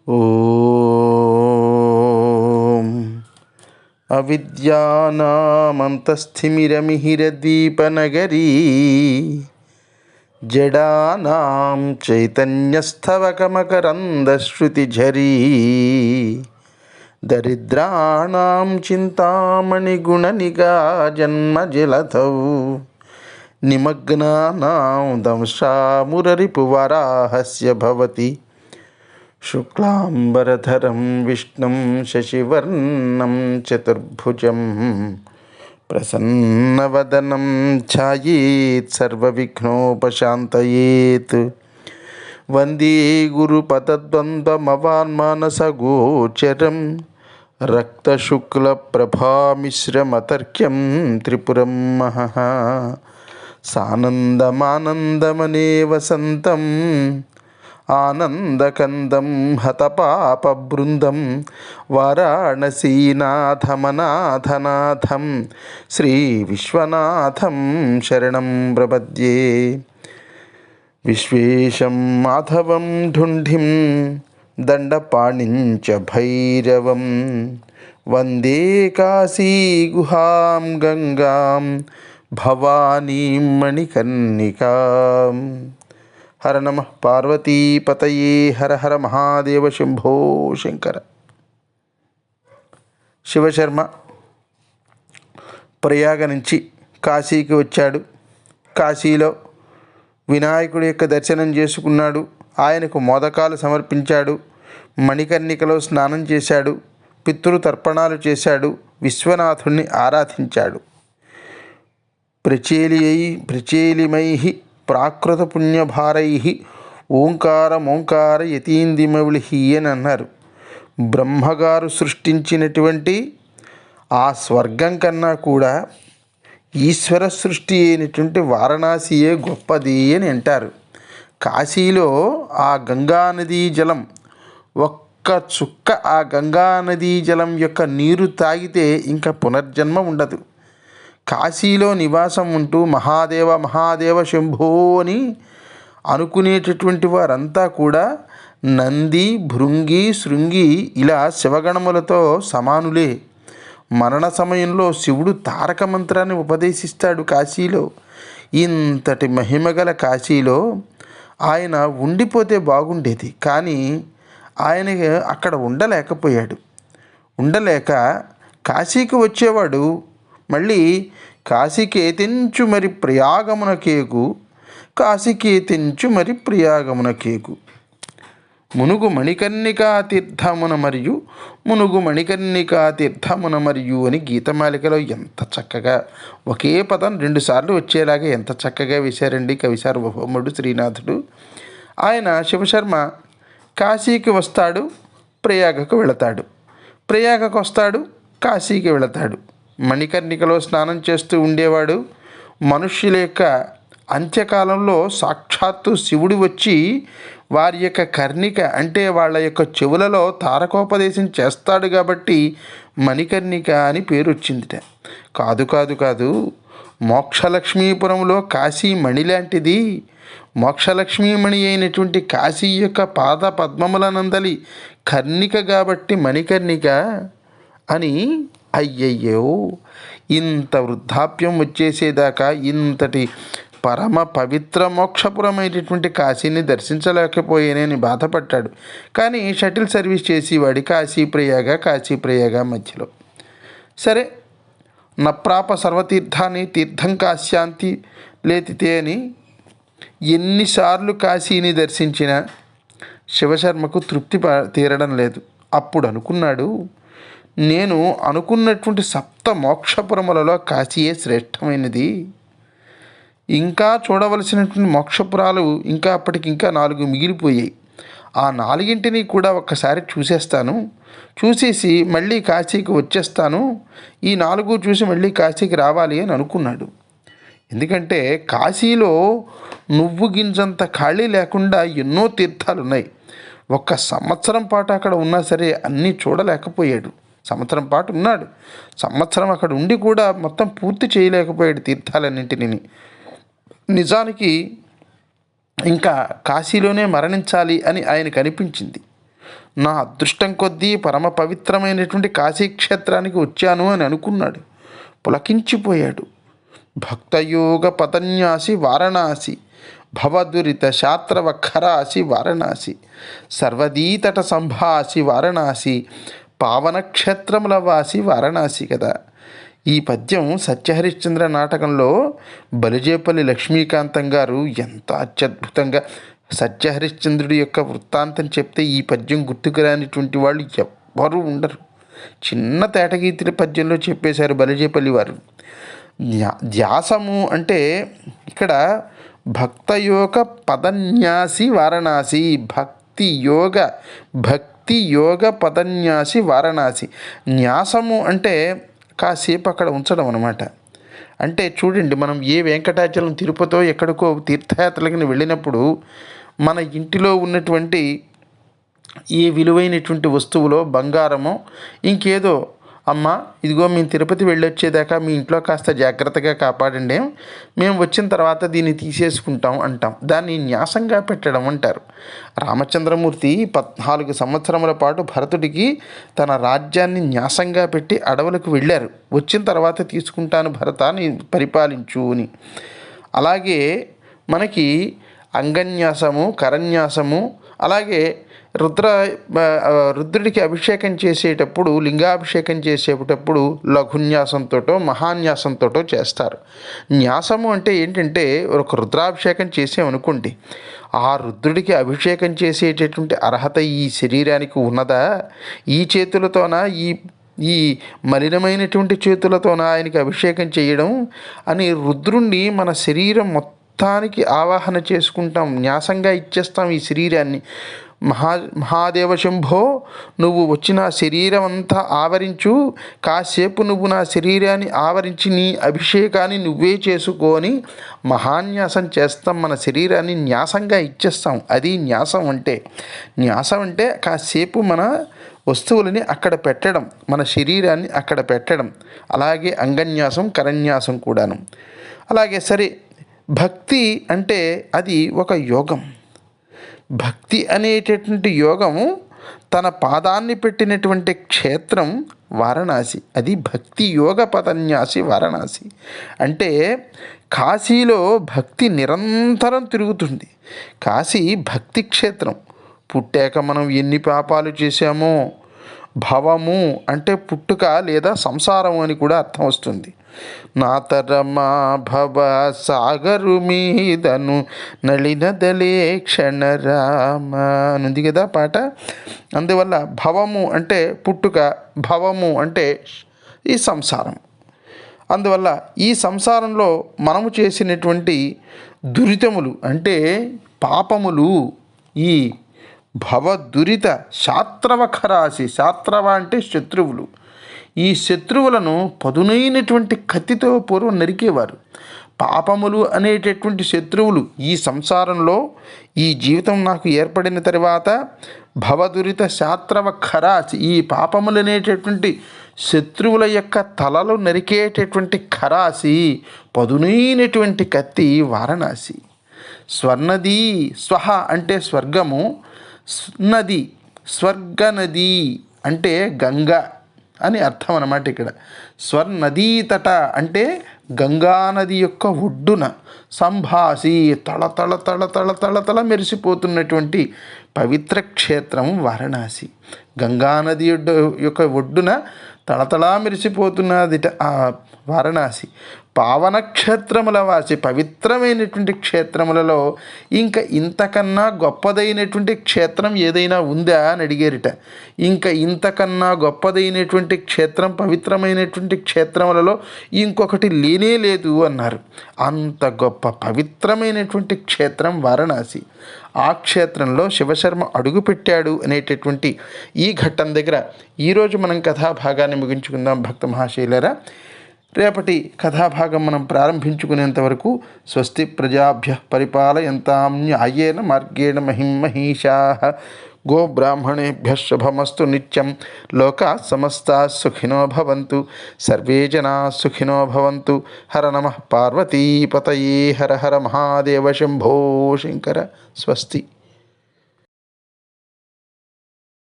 ఓం అవిద్యానామంతస్థిమిరమిహిరద్వీపనగరీ జడానాం చైతన్యస్థవకమకరందశ్రుతిఝరీ దరిద్రాణాం చింతామణిగుణనిగా జన్మజలధౌ నిమగ్నానాం దంశామురరిపువరాహస్య భవతి శుక్లాంబరధరం విష్ణుం శశివర్ణం చతుర్భుజం ప్రసన్నవదనం ఛాయేత్ సర్వవిఘ్నోపశాంతయేత్ వందే గురుపదద్వంద్వమవాన్మానసగోచరం రక్తశుక్లప్రభామిశ్రమతర్క్యం త్రిపురం మహః సానందమానందమనే వసంతం ఆనందకందం హతపాపబృందం వారాణసీనాథమనాథనాథం శ్రీ విశ్వనాథం శరణం ప్రపద్యే. విశ్వేశం మాధవం ఢుంఢిం దండపాణించ భైరవం వందే కాశీగుహాం గంగాం భవానీం మణికర్ణికాం. హర నమః పార్వతీపతయే. హర హర మహాదేవ శంభో శంకర. శివశర్మ ప్రయాగ నుంచి కాశీకి వచ్చాడు. కాశీలో వినాయకుడి యొక్క దర్శనం చేసుకున్నాడు. ఆయనకు మోదకాలు సమర్పించాడు. మణికర్ణికలో స్నానం చేశాడు. పితృతర్పణాలు చేశాడు. విశ్వనాథుణ్ణి ఆరాధించాడు. ప్రచేలిమై ప్రాకృత పుణ్యభారై ఓంకారమోంకార యతీందిమౌళి అని అన్నారు. బ్రహ్మగారు సృష్టించినటువంటి ఆ స్వర్గం కన్నా కూడా ఈశ్వర సృష్టి అయినటువంటి వారణాసియే గొప్పది అని అంటారు. కాశీలో ఆ గంగానదీ జలం, ఒక్క చుక్క ఆ గంగానదీ జలం యొక్క నీరు తాగితే ఇంకా పునర్జన్మ ఉండదు. కాశీలో నివాసం ఉంటూ మహాదేవ మహాదేవ శంభో అని అనుకునేటటువంటి వారంతా కూడా నంది, భృంగి, శృంగి ఇలా శివగణములతో సమానులే. మరణ సమయంలో శివుడు తారక మంత్రాన్ని ఉపదేశిస్తాడు కాశీలో. ఇంతటి మహిమగల కాశీలో ఆయన ఉండిపోతే బాగుండేది, కానీ ఆయన అక్కడ ఉండలేకపోయాడు. ఉండలేక కాశీకి వచ్చేవాడు. మళ్ళీ కాశీకేతించు మరి ప్రయాగమునకేగు, కాశీకేతించు మరి ప్రయాగమునకేగు. మునుగు మణికర్ణికా తీర్థమున మరియు మునుగు మణికర్ణికా తీర్థమున మరియు అని గీతమాలికలో ఎంత చక్కగా ఒకే పదం రెండుసార్లు వచ్చేలాగా ఎంత చక్కగా వేశారండి కవి సార్వభౌముడు శ్రీనాథుడు. ఆయన శివశర్మ కాశీకి వస్తాడు, ప్రయాగకు వెళతాడు. ప్రయాగకు వస్తాడు, కాశీకి వెళతాడు. మణికర్ణికలో స్నానం చేస్తూ ఉండేవాడు. మనుష్యుల యొక్క అంత్యకాలంలో సాక్షాత్తు శివుడు వచ్చి వారి యొక్క కర్ణిక అంటే వాళ్ళ యొక్క చెవులలో తారకోపదేశం చేస్తాడు కాబట్టి మణికర్ణిక అని పేరు వచ్చిందిట. కాదు కాదు కాదు మోక్షలక్ష్మీపురంలో కాశీ మణి లాంటిది. మోక్షలక్ష్మీమణి అయినటువంటి కాశీ యొక్క పాద పద్మములనందలి కర్ణిక కాబట్టి మణికర్ణిక అని. అయ్యయ్యో, ఇంత వృద్ధాప్యం వచ్చేసేదాకా ఇంతటి పరమ పవిత్ర మోక్షపురమైనటువంటి కాశీని దర్శించలేకపోయానని బాధపడ్డాడు. కానీ షటిల్ సర్వీస్ చేసేవాడి కాశీ ప్రయాగ మధ్యలో. సరే, నప్రాప సర్వతీర్థాన్ని తీర్థం కాశ్యాంతి లేతితే అని ఎన్నిసార్లు కాశీని దర్శించినా శివశర్మకు తృప్తి తీరడం లేదు. అప్పుడు అనుకున్నాడు, నేను అనుకున్నటువంటి సప్త మోక్షపురములలో కాశీయే శ్రేష్టమైనది. ఇంకా చూడవలసినటువంటి మోక్షపురాలు ఇంకా అప్పటికింకా 4 మిగిలిపోయాయి. ఆ 4ంటిని కూడా ఒక్కసారి చూసేస్తాను, చూసేసి మళ్ళీ కాశీకి వచ్చేస్తాను. ఈ 4 చూసి మళ్ళీ కాశీకి రావాలి అని అనుకున్నాడు. ఎందుకంటే కాశీలో నువ్వు గింజంత ఖాళీ లేకుండా ఎన్నో తీర్థాలు ఉన్నాయి. 1 సంవత్సరం పాటు అక్కడ ఉన్నా సరే అన్నీ చూడలేకపోయాడు. సంవత్సరం పాటు ఉన్నాడు. సంవత్సరం అక్కడ ఉండి కూడా మొత్తం పూర్తి చేయలేకపోయాడు తీర్థాలన్నింటినీ. నిజానికి ఇంకా కాశీలోనే మరణించాలి అని ఆయనకు అనిపించింది. నా అదృష్టం కొద్దీ పరమ పవిత్రమైనటువంటి కాశీక్షేత్రానికి వచ్చాను అని అనుకున్నాడు. పులకించిపోయాడు. భక్తయోగ పదన్యాసి వారణాసి, భవదురిత శాత్రవఖరాసి వారణాసి, సర్వదీతట సంభాసి వారణాసి, పావనక్షేత్రముల వాసి వారణాసి కదా. ఈ పద్యం సత్యహరిశ్చంద్ర నాటకంలో బలిజేపల్లి లక్ష్మీకాంతం గారు ఎంత అత్యద్భుతంగా సత్యహరిశ్చంద్రుడి యొక్క వృత్తాంతం చెప్తే ఈ పద్యం గుర్తుకు రానిటువంటి వాళ్ళు ఎవ్వరూ ఉండరు. చిన్న తేటగీతిని పద్యంలో చెప్పేశారు బలిజేపల్లి వారు. ధ్యాసము అంటే ఇక్కడ భక్తయోగ పదన్యాసి వారణాసి, భక్తి యోగ పదన్యాసి వారణాసి. న్యాసము అంటే కాసేపు అక్కడ ఉంచడం అన్నమాట. అంటే చూడండి, మనం ఏ వెంకటాచలం తిరుపతో ఎక్కడికో తీర్థయాత్రలకి వెళ్ళినప్పుడు మన ఇంటిలో ఉన్నటువంటి ఏ విలువైనటువంటి వస్తువులో బంగారమో ఇంకేదో, అమ్మ ఇదిగో మేము తిరుపతి వెళ్ళొచ్చేదాకా మీ ఇంట్లో కాస్త జాగ్రత్తగా కాపాడండి, మేము వచ్చిన తర్వాత దీన్ని తీసేసుకుంటాం అంటాం. దాన్ని న్యాసంగా పెట్టడం అంటారు. రామచంద్రమూర్తి 14 సంవత్సరముల పాటు భరతుడికి తన రాజ్యాన్ని న్యాసంగా పెట్టి అడవులకు వెళ్ళారు. వచ్చిన తర్వాత తీసుకుంటాను భరత, నీ పరిపాలించు అని. అలాగే మనకి అంగన్యాసము, కరన్యాసము, అలాగే రుద్రుడికి అభిషేకం చేసేటప్పుడు, లింగాభిషేకం చేసేటప్పుడు లఘున్యాసంతోటో మహాన్యాసంతోటో చేస్తారు. న్యాసము అంటే ఏంటంటే, ఒక రుద్రాభిషేకం చేసామనుకోండి, ఆ రుద్రుడికి అభిషేకం చేసేటటువంటి అర్హత ఈ శరీరానికి ఉన్నదా? ఈ చేతులతోన ఈ మలినమైనటువంటి చేతులతోన ఆయనకి అభిషేకం చేయడం అని రుద్రుణ్ణి మన శరీరం మొత్తానికి ఆవాహన చేసుకుంటాం, న్యాసంగా ఇచ్చేస్తాం ఈ శరీరాన్ని. మహాదేవ శంభో, నువ్వు వచ్చి నా శరీరం అంతా ఆవరించు, కాసేపు నువ్వు నా శరీరాన్ని ఆవరించి నీ అభిషేకాన్ని నువ్వే చేసుకొని మహాన్యాసం చేస్తాం, మన శరీరాన్ని న్యాసంగా ఇచ్చేస్తాం. అది న్యాసం అంటే. న్యాసం అంటే కాసేపు మన వస్తువులని అక్కడ పెట్టడం, మన శరీరాన్ని అక్కడ పెట్టడం. అలాగే అంగన్యాసం, కరన్యాసం కూడాను. అలాగే సరే, భక్తి అంటే అది ఒక యోగం. భక్తి అనేటటువంటి యోగము తన పాదాన్ని పెట్టినటువంటి క్షేత్రం వారణాసి. అది భక్తి యోగ పదన్యాసి వారణాసి. అంటే కాశీలో భక్తి నిరంతరం తిరుగుతుంది. కాశీ భక్తి క్షేత్రం. పుట్టాక మనం ఎన్ని పాపాలు చేశామో, భవము అంటే పుట్టుక లేదా సంసారం అని కూడా అర్థం వస్తుంది. నాతరమా భవ సాగరు మీదను నళినదలే క్షణరామ అనుంది కదా పాట. అందువల్ల భవము అంటే పుట్టుక, భవము అంటే ఈ సంసారం. అందువల్ల ఈ సంసారంలో మనము చేసినటువంటి దురితములు అంటే పాపములు, ఈ భవదురిత శాత్రవఖరాసి, శాత్రవ అంటే శత్రువులు, ఈ శత్రువులను పదునైనటువంటి కత్తితో పూర్వం నరికేవారు. పాపములు అనేటటువంటి శత్రువులు ఈ సంసారంలో, ఈ జీవితం నాకు ఏర్పడిన తర్వాత భవదురిత శాత్రవఖరాసి, ఈ పాపములు అనేటటువంటి శత్రువుల యొక్క తలలు నరికేటటువంటి ఖరాసి, పదునైనటువంటి కత్తి వారణాసి. స్వర్ణది, స్వహ అంటే స్వర్గము, నది స్వర్గనది అంటే గంగ అని అర్థం అన్నమాట. ఇక్కడ స్వర్నదీ తట అంటే గంగానది యొక్క ఒడ్డున, సంభాసి తళతళ తళ తళ తళ తళ మెరిసిపోతున్నటువంటి పవిత్ర క్షేత్రం వారణాసి. గంగానది యొక్క ఒడ్డున తళతళా మెరిసిపోతున్నదిట ఆ వారణాసి. పావన క్షేత్రముల వాసి, పవిత్రమైనటువంటి క్షేత్రములలో ఇంకా ఇంతకన్నా గొప్పదైనటువంటి క్షేత్రం ఏదైనా ఉందా అని అడిగారట. ఇంకా ఇంతకన్నా గొప్పదైనటువంటి క్షేత్రం, పవిత్రమైనటువంటి క్షేత్రములలో ఇంకొకటి లేనే లేదు అన్నారు. అంత గొప్ప పవిత్రమైనటువంటి క్షేత్రం వారణాసి. ఆ క్షేత్రంలో శివశర్మ అడుగుపెట్టాడు అనేటటువంటి ఈ ఘట్టం దగ్గర ఈరోజు మనం కథాభాగాన్ని ముగించుకుందాం భక్త మహాశైలరా. రేపటి కథాభాగం మనం ప్రారంభించుకునేంత వరకు స్వస్తి ప్రజాభ్య పరిపాలయంతాం న్యాయేన మార్గేణ మహిమహీషాః. గోబ్రాహ్మణేభ్యః శుభమస్తు నిత్యం. లోకాః సమస్తాః సుఖినో భవంతు. సర్వే జనాః సుఖినో భవంతు. హర నమః పార్వతీపతయే. హర హర మహాదేవ శంభో శంకర. స్వస్తి.